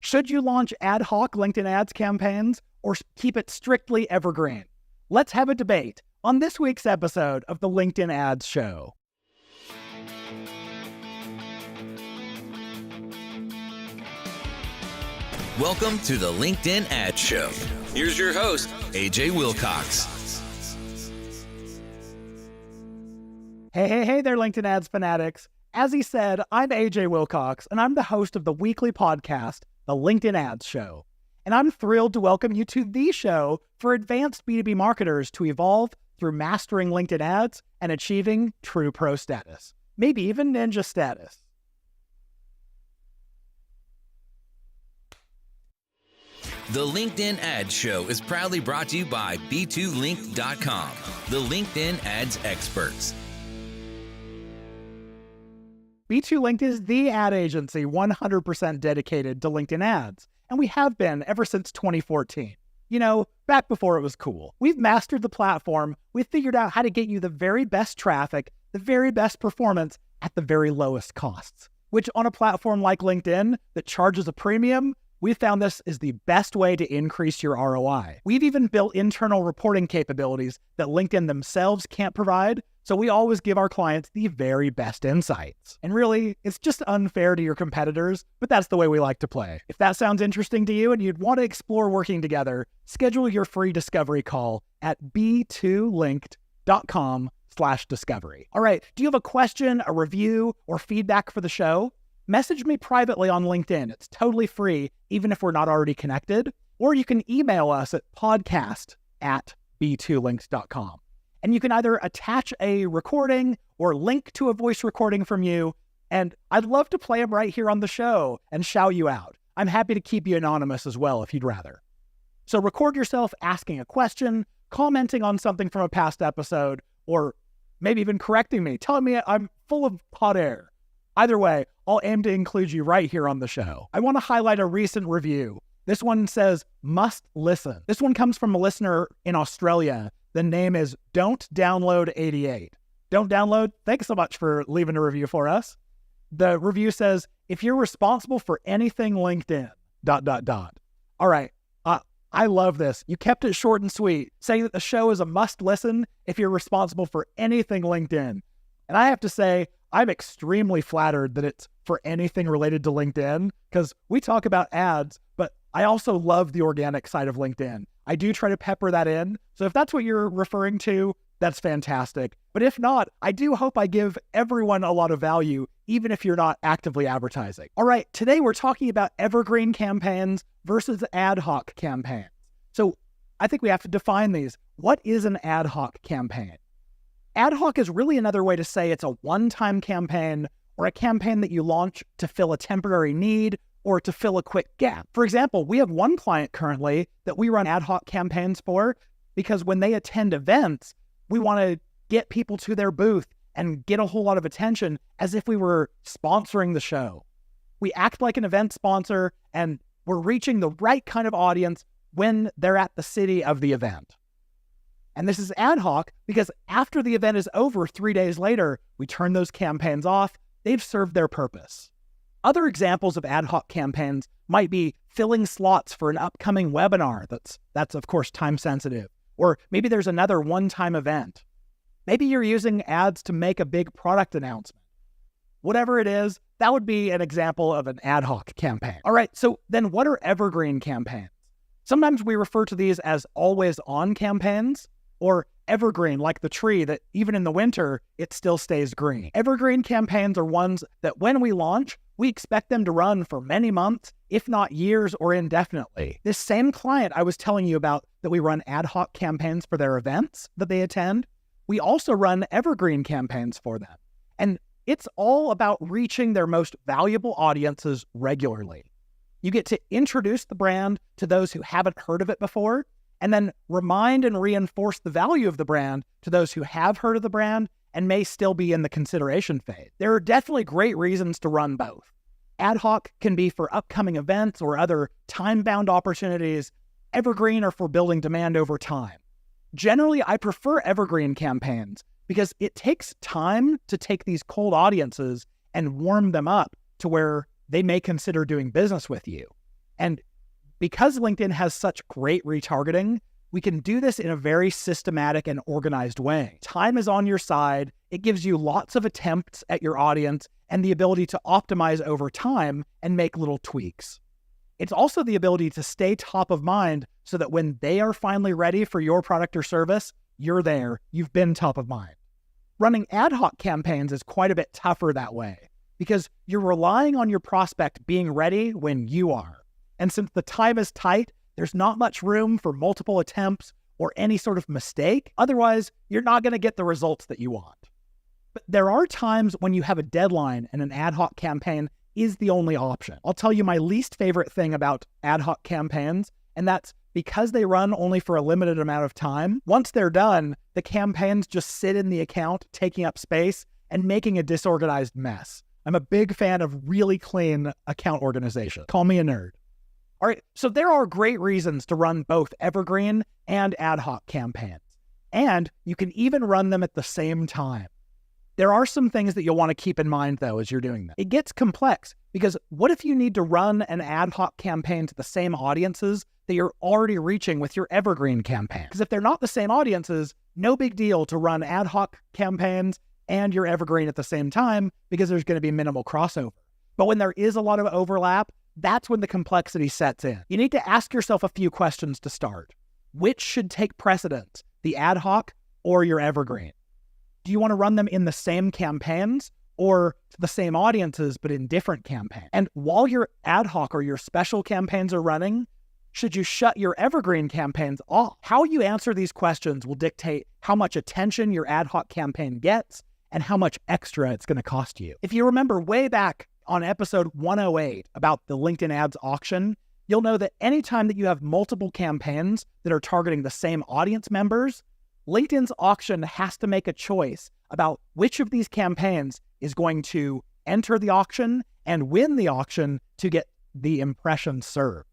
Should you launch ad hoc LinkedIn ads campaigns or keep it strictly evergreen? Let's have a debate on this week's episode of the LinkedIn Ads Show. Welcome to the LinkedIn Ads Show. Here's your host, AJ Wilcox. Hey there, LinkedIn Ads fanatics. As he said, I'm AJ Wilcox, and I'm the host of the weekly podcast, the LinkedIn Ads Show. And I'm thrilled to welcome you to the show for advanced B2B marketers to evolve through mastering LinkedIn ads and achieving true pro status, maybe even ninja status. The LinkedIn Ads Show is proudly brought to you by B2Link.com, the LinkedIn ads experts. B2Link is the ad agency 100% dedicated to LinkedIn ads, and we have been ever since 2014. You know, back before it was cool. We've mastered the platform. We've figured out how to get you the very best traffic, the very best performance at the very lowest costs, which on a platform like LinkedIn that charges a premium, we found this is the best way to increase your ROI. We've even built internal reporting capabilities that LinkedIn themselves can't provide, so we always give our clients the very best insights. And really, it's just unfair to your competitors, but that's the way we like to play. If that sounds interesting to you and you'd want to explore working together, schedule your free discovery call at b2linked.com/discovery. All right, do you have a question, a review, or feedback for the show? Message me privately on LinkedIn. It's totally free, even if we're not already connected. Or you can email us at podcast@b2linked.com. And you can either attach a recording or link to a voice recording from you. And I'd love to play them right here on the show and shout you out. I'm happy to keep you anonymous as well if you'd rather. So record yourself asking a question, commenting on something from a past episode, or maybe even correcting me, telling me I'm full of hot air. Either way, I'll aim to include you right here on the show. I want to highlight a recent review. This one says, must listen. This one comes from a listener in Australia. The name is Don't Download 88. Don't Download, thanks so much for leaving a review for us. The review says, if you're responsible for anything LinkedIn, ... All right, I love this. You kept it short and sweet, saying that the show is a must listen if you're responsible for anything LinkedIn. And I have to say, I'm extremely flattered that it's for anything related to LinkedIn, because we talk about ads, but I also love the organic side of LinkedIn. I do try to pepper that in. So if that's what you're referring to, that's fantastic. But if not, I do hope I give everyone a lot of value, even if you're not actively advertising. All right, today we're talking about evergreen campaigns versus ad hoc campaigns. So I think we have to define these. What is an ad hoc campaign? Ad hoc is really another way to say it's a one-time campaign or a campaign that you launch to fill a temporary need or to fill a quick gap. For example, we have one client currently that we run ad hoc campaigns for because when they attend events, we want to get people to their booth and get a whole lot of attention as if we were sponsoring the show. We act like an event sponsor and we're reaching the right kind of audience when they're at the city of the event. And this is ad hoc because after the event is over 3 days later, we turn those campaigns off. They've served their purpose. Other examples of ad hoc campaigns might be filling slots for an upcoming webinar that's of course time sensitive. Or maybe there's another one-time event. Maybe you're using ads to make a big product announcement. Whatever it is, that would be an example of an ad hoc campaign. All right, so then what are evergreen campaigns? Sometimes we refer to these as always-on campaigns, or evergreen, like the tree that even in the winter, it still stays green. Evergreen campaigns are ones that when we launch, we expect them to run for many months, if not years or indefinitely. This same client I was telling you about that we run ad hoc campaigns for their events that they attend, we also run evergreen campaigns for them. And it's all about reaching their most valuable audiences regularly. You get to introduce the brand to those who haven't heard of it before, and then remind and reinforce the value of the brand to those who have heard of the brand and may still be in the consideration phase. There are definitely great reasons to run both. Ad hoc can be for upcoming events or other time-bound opportunities. Evergreen are for building demand over time. Generally, I prefer evergreen campaigns because it takes time to take these cold audiences and warm them up to where they may consider doing business with you. And because LinkedIn has such great retargeting, we can do this in a very systematic and organized way. Time is on your side. It gives you lots of attempts at your audience and the ability to optimize over time and make little tweaks. It's also the ability to stay top of mind so that when they are finally ready for your product or service, you're there. You've been top of mind. Running ad hoc campaigns is quite a bit tougher that way because you're relying on your prospect being ready when you are. And since the time is tight, there's not much room for multiple attempts or any sort of mistake. Otherwise, you're not going to get the results that you want. But there are times when you have a deadline and an ad hoc campaign is the only option. I'll tell you my least favorite thing about ad hoc campaigns, and that's because they run only for a limited amount of time. Once they're done, the campaigns just sit in the account, taking up space and making a disorganized mess. I'm a big fan of really clean account organization. Call me a nerd. All right, so there are great reasons to run both Evergreen and ad hoc campaigns, and you can even run them at the same time. There are some things that you'll want to keep in mind, though, as you're doing that. It gets complex because what if you need to run an ad hoc campaign to the same audiences that you're already reaching with your Evergreen campaign? Because if they're not the same audiences, no big deal to run ad hoc campaigns and your Evergreen at the same time because there's going to be minimal crossover. But when there is a lot of overlap, that's when the complexity sets in. You need to ask yourself a few questions to start. Which should take precedence, the ad hoc or your Evergreen? Do you want to run them in the same campaigns or to the same audiences but in different campaigns? And while your ad hoc or your special campaigns are running, should you shut your Evergreen campaigns off? How you answer these questions will dictate how much attention your ad hoc campaign gets and how much extra it's going to cost you. If you remember way back on episode 108 about the LinkedIn ads auction, you'll know that anytime that you have multiple campaigns that are targeting the same audience members, LinkedIn's auction has to make a choice about which of these campaigns is going to enter the auction and win the auction to get the impression served.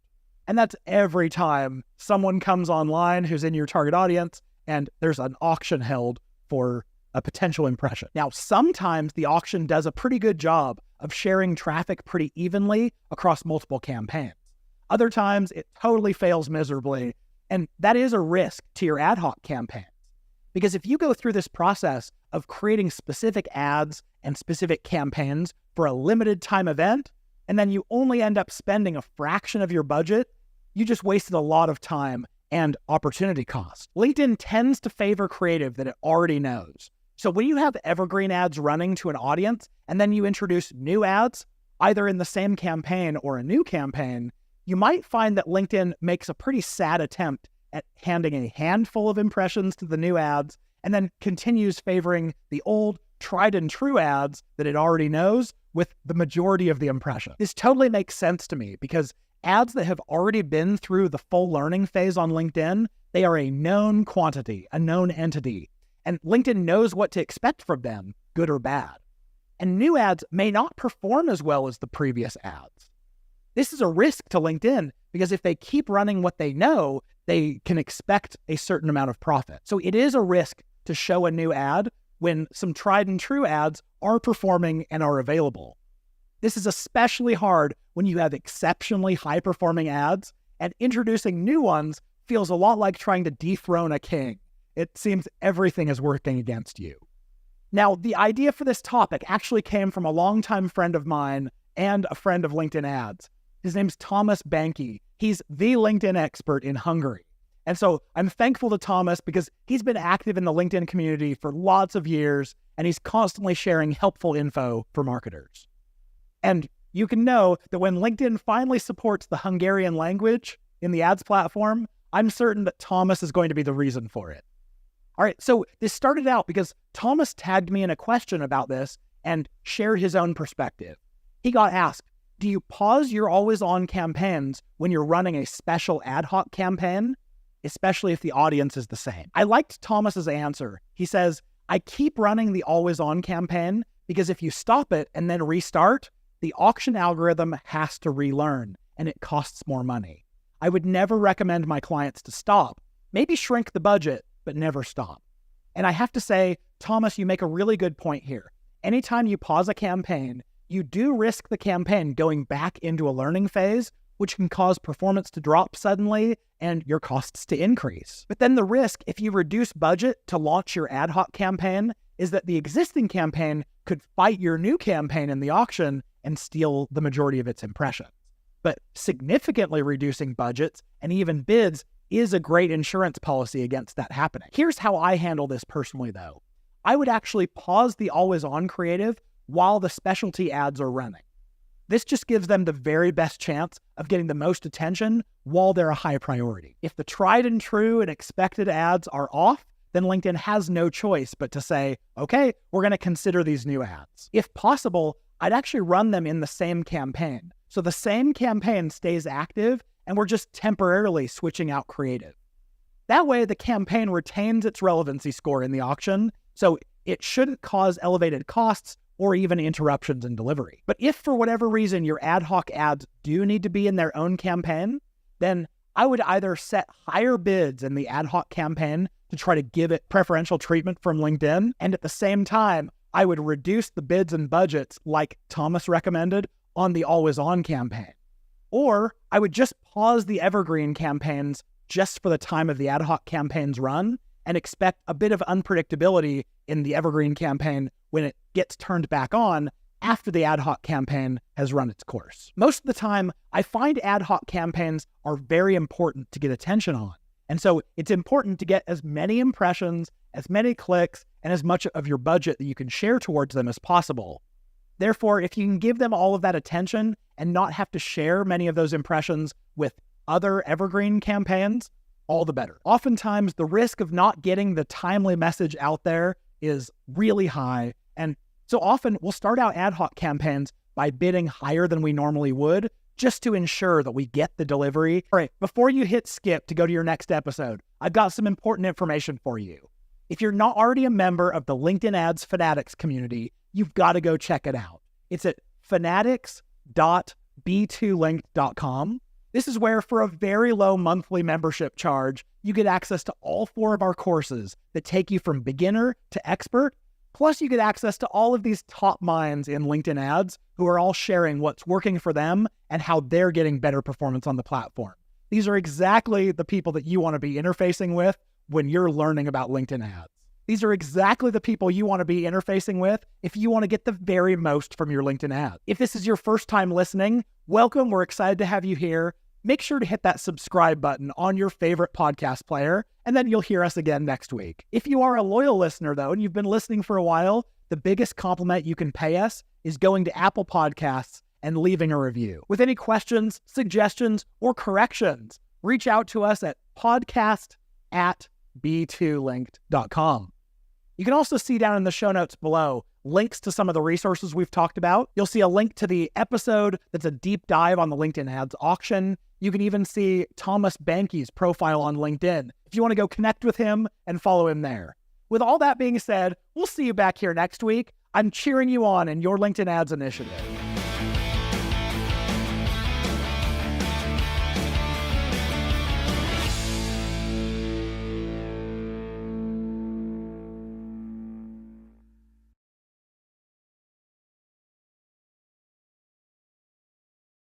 And that's every time someone comes online who's in your target audience and there's an auction held for a potential impression. Now, sometimes the auction does a pretty good job of sharing traffic pretty evenly across multiple campaigns. Other times it totally fails miserably, and that is a risk to your ad hoc campaigns. Because if you go through this process of creating specific ads and specific campaigns for a limited time event, and then you only end up spending a fraction of your budget, you just wasted a lot of time and opportunity cost. LinkedIn tends to favor creative that it already knows. So when you have evergreen ads running to an audience, and then you introduce new ads, either in the same campaign or a new campaign, you might find that LinkedIn makes a pretty sad attempt at handing a handful of impressions to the new ads, and then continues favoring the old, tried and true ads that it already knows with the majority of the impression. This totally makes sense to me because ads that have already been through the full learning phase on LinkedIn, they are a known quantity, a known entity. And LinkedIn knows what to expect from them, good or bad. And new ads may not perform as well as the previous ads. This is a risk to LinkedIn because if they keep running what they know, they can expect a certain amount of profit. So it is a risk to show a new ad when some tried and true ads are performing and are available. This is especially hard when you have exceptionally high-performing ads, and introducing new ones feels a lot like trying to dethrone a king. It seems everything is working against you. Now, the idea for this topic actually came from a longtime friend of mine and a friend of LinkedIn ads. His name's Thomas Banki. He's the LinkedIn expert in Hungary. And so I'm thankful to Thomas because he's been active in the LinkedIn community for lots of years, and he's constantly sharing helpful info for marketers. And you can know that when LinkedIn finally supports the Hungarian language in the ads platform, I'm certain that Thomas is going to be the reason for it. All right, so this started out because Thomas tagged me in a question about this and shared his own perspective. He got asked, do you pause your always-on campaigns when you're running a special ad hoc campaign, especially if the audience is the same? I liked Thomas's answer. He says, I keep running the always-on campaign because if you stop it and then restart, the auction algorithm has to relearn, and it costs more money. I would never recommend my clients to stop. Maybe shrink the budget, but never stop. And I have to say, Thomas, you make a really good point here. Anytime you pause a campaign, you do risk the campaign going back into a learning phase which can cause performance to drop suddenly and your costs to increase. But then the risk, if you reduce budget to launch your ad hoc campaign, is that the existing campaign could fight your new campaign in the auction and steal the majority of its impressions. But significantly reducing budgets and even bids is a great insurance policy against that happening. Here's how I handle this personally, though. I would actually pause the always-on creative while the specialty ads are running. This just gives them the very best chance of getting the most attention while they're a high priority. If the tried and true and expected ads are off, then LinkedIn has no choice but to say, okay, we're going to consider these new ads. If possible, I'd actually run them in the same campaign. So the same campaign stays active and we're just temporarily switching out creative. That way, the campaign retains its relevancy score in the auction, so it shouldn't cause elevated costs or even interruptions in delivery. But if for whatever reason your ad hoc ads do need to be in their own campaign, then I would either set higher bids in the ad hoc campaign to try to give it preferential treatment from LinkedIn, and at the same time, I would reduce the bids and budgets like Thomas recommended on the always-on campaign. Or I would just pause the Evergreen campaigns just for the time of the ad hoc campaign's run and expect a bit of unpredictability in the Evergreen campaign when it gets turned back on after the ad hoc campaign has run its course. Most of the time, I find ad hoc campaigns are very important to get attention on. And so it's important to get as many impressions, as many clicks, and as much of your budget that you can share towards them as possible. Therefore, if you can give them all of that attention and not have to share many of those impressions with other Evergreen campaigns, all the better. Oftentimes, the risk of not getting the timely message out there is really high. And so often we'll start out ad hoc campaigns by bidding higher than we normally would, just to ensure that we get the delivery. All right, before you hit skip to go to your next episode, I've got some important information for you. If you're not already a member of the LinkedIn Ads Fanatics community, you've got to go check it out. It's at fanatics.b2linked.com. This is where, for a very low monthly membership charge, you get access to all 4 of our courses that take you from beginner to expert. Plus, you get access to all of these top minds in LinkedIn ads who are all sharing what's working for them and how they're getting better performance on the platform. These are exactly the people that you want to be interfacing with when you're learning about LinkedIn ads. These are exactly the people you want to be interfacing with if you want to get the very most from your LinkedIn ad. If this is your first time listening, welcome. We're excited to have you here. Make sure to hit that subscribe button on your favorite podcast player, and then you'll hear us again next week. If you are a loyal listener, though, and you've been listening for a while, the biggest compliment you can pay us is going to Apple Podcasts and leaving a review. With any questions, suggestions, or corrections, reach out to us at podcast@b2linked.com. You can also see down in the show notes below links to some of the resources we've talked about. You'll see a link to the episode that's a deep dive on the LinkedIn ads auction. You can even see Thomas Banke's profile on LinkedIn if you want to go connect with him and follow him there. With all that being said, we'll see you back here next week. I'm cheering you on in your LinkedIn ads initiative.